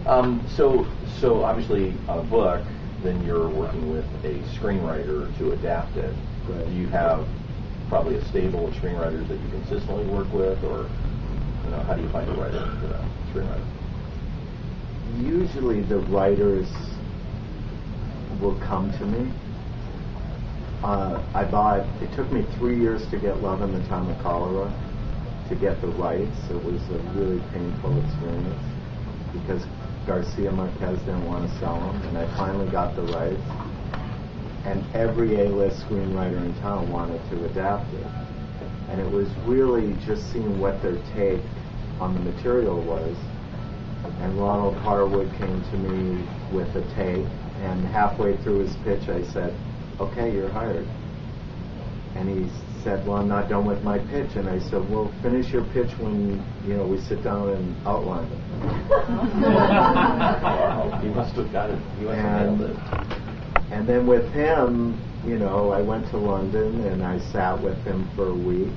So obviously on a book, then you're working with a screenwriter to adapt it. Right. Do you have probably a stable of screenwriters that you consistently work with, or how do you find a writer for that screenwriter? Usually the writers will come to me. It took me 3 years to get Love in the Time of Cholera, to get the rights. It was a really painful experience because Garcia Marquez didn't want to sell them, and I finally got the rights. And every A-list screenwriter in town wanted to adapt it. And it was really just seeing what their take on the material was. And Ronald Harwood came to me with a take, and halfway through his pitch I said, "Okay, you're hired." And he said, "Well, I'm not done with my pitch." And I said, "Well, finish your pitch when we sit down and outline it." Wow, he must have got it. He must have nailed it. And then with him, I went to London and I sat with him for a week,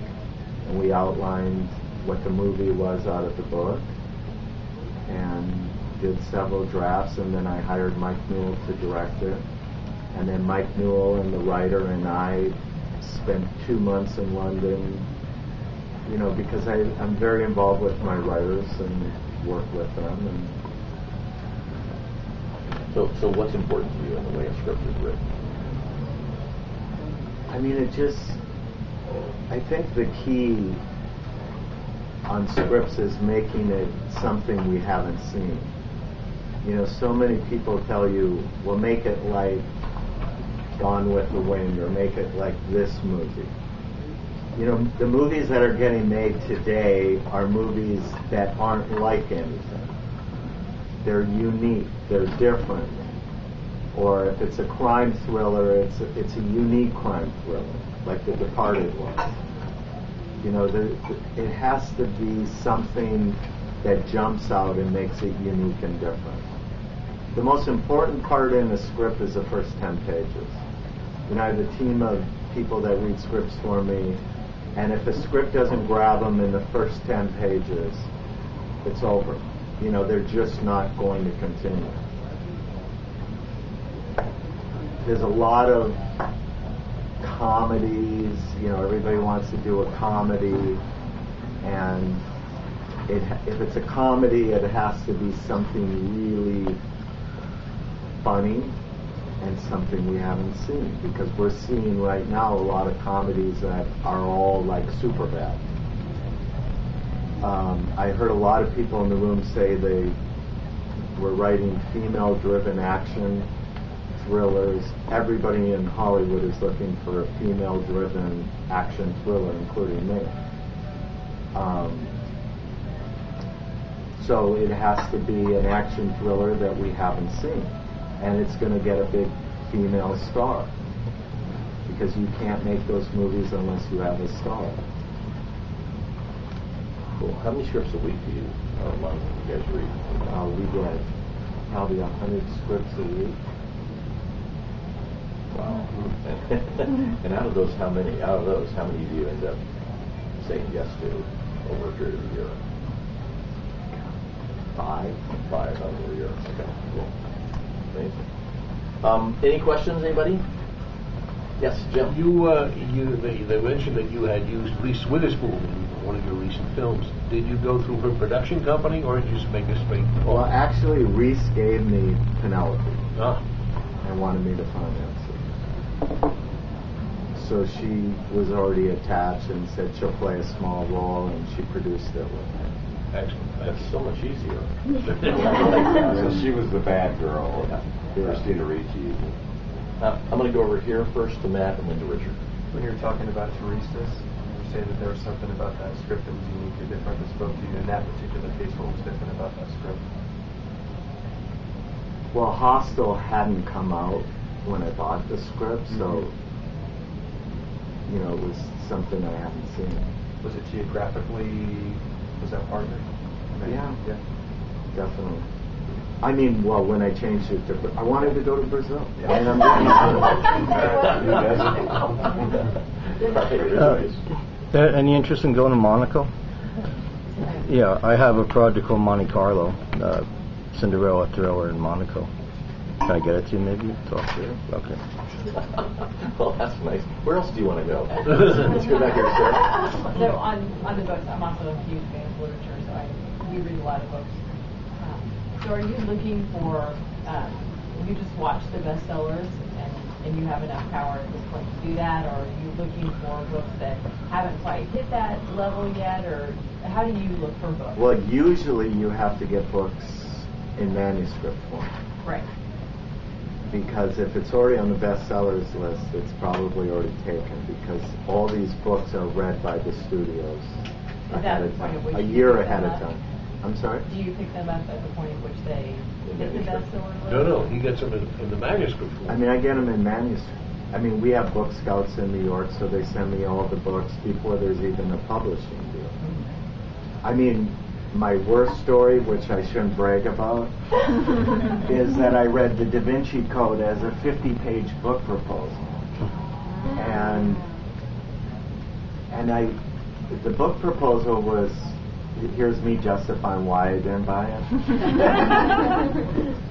and we outlined what the movie was out of the book, and did several drafts, and then I hired Mike Newell to direct it. And then Mike Newell and the writer and I spent 2 months in London, because I'm very involved with my writers and work with them. And so what's important to you in the way a script is written? I think the key on scripts is making it something we haven't seen. So many people tell you, well, make it like Gone with the Wind, or make it like this movie. The movies that are getting made today are movies that aren't like anything. They're unique, they're different. Or if it's a crime thriller, it's a unique crime thriller, like The Departed was. It has to be something that jumps out and makes it unique and different. The most important part in a script is the first 10 pages. I have a team of people that read scripts for me, and if a script doesn't grab them in the first 10 pages, it's over. They're just not going to continue. There's a lot of comedies, everybody wants to do a comedy, and if it's a comedy, it has to be something really funny and something we haven't seen, because we're seeing right now a lot of comedies that are all like Superbad. I heard a lot of people in the room say they were writing female-driven action thrillers. Everybody in Hollywood is looking for a female-driven action thriller, including me. So it has to be an action thriller that we haven't seen. And it's going to get a big female star, because you can't make those movies unless you have a star. Cool. How many scripts a week do you guys read? We get probably 100 scripts a week. Wow. And out of those, how many do you end up saying yes to over a period of a year? 5 over a year. Okay, cool. Amazing. Any questions, anybody? Yes, Jim. They mentioned that you had used Reese Witherspoon in one of your recent films. Did you go through her production company, or did you just make a straight? Well, actually, Reese gave me Penelope. Ah. And wanted me to finance it. So she was already attached and said she'll play a small role, and she produced it with me. Excellent. That's so much easier. So she was the bad girl, Christina Ricci. I'm going to go over here first to Matt and then to Richard. When you were talking about Teresa's, you say that there was something about that script that was unique or different that spoke to you in that particular case. What was different about that script? Well, Hostel hadn't come out when I bought the script, so it was something I hadn't seen. Was it geographically? Was that part of it? Yeah, definitely. I mean, well, when I changed it to, I wanted to go to Brazil. Yeah. And I'm any interest in going to Monaco? Yeah, I have a project called Monte Carlo. Cinderella thriller in Monaco. Can I get it to you maybe? Talk to you? Okay. Well, that's nice. Where else do you want to go? Let's go back here, Sarah. So on the books, I'm also a huge fan of literature, so we read a lot of books. So are you looking for, you just watch the bestsellers and you have enough power at this point to do that, or are you looking for books that haven't quite hit that level yet, or how do you look for books? Well, usually you have to get books in manuscript form. Right. Because if it's already on the bestsellers list, it's probably already taken, because all these books are read by the studios ahead of time, a year ahead of time. I'm sorry? Do you pick them up at the point at which they hit the bestseller list? No, he gets them in the manuscript form. I mean, I get them in manuscript. I mean, we have book scouts in New York, so they send me all the books before there's even a publishing deal. I mean, my worst story, which I shouldn't brag about, is that I read the Da Vinci Code as a 50-page book proposal. And the book proposal was, here's me justifying why I didn't buy it,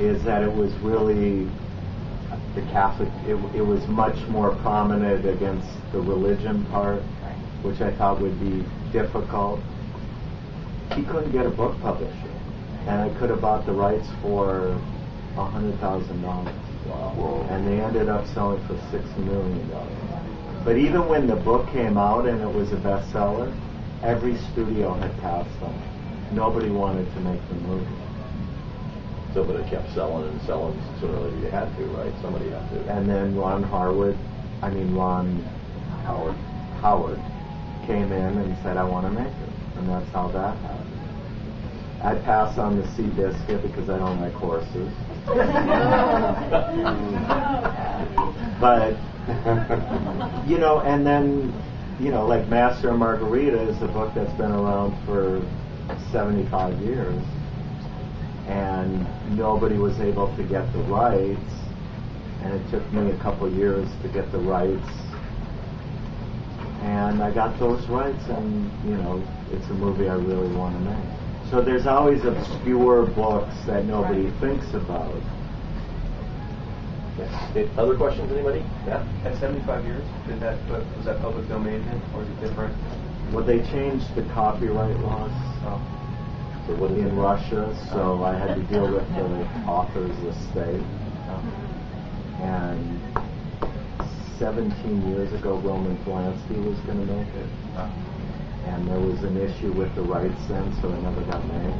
is that it was really the Catholic, it was much more prominent against the religion part, which I thought would be difficult. He couldn't get a book publisher, and I could have bought the rights for $100,000. Wow. And they ended up selling for $6 million. But even when the book came out and it was a bestseller, every studio had passed on it. Nobody wanted to make the movie. So, but it kept selling and selling. Sooner or later you had to, right? Somebody had to. And then Ron Howard came in and said, I want to make it. And that's how that happened. I pass on the Seabiscuit because I don't like horses. But, and then, like Master and Margarita is a book that's been around for 75 years. And nobody was able to get the rights. And it took me a couple years to get the rights. And I got those rights, and, it's a movie I really want to make. So there's always obscure books that nobody thinks about. Yes. Other questions, anybody? Yeah? At 75 years, was that public domain then, or is it different? Well, they changed the copyright laws So what is in it? Russia, so I had to deal with the author's estate. And 17 years ago, Roman Polanski was going to make it. And there was an issue with the rights then, so it never got made.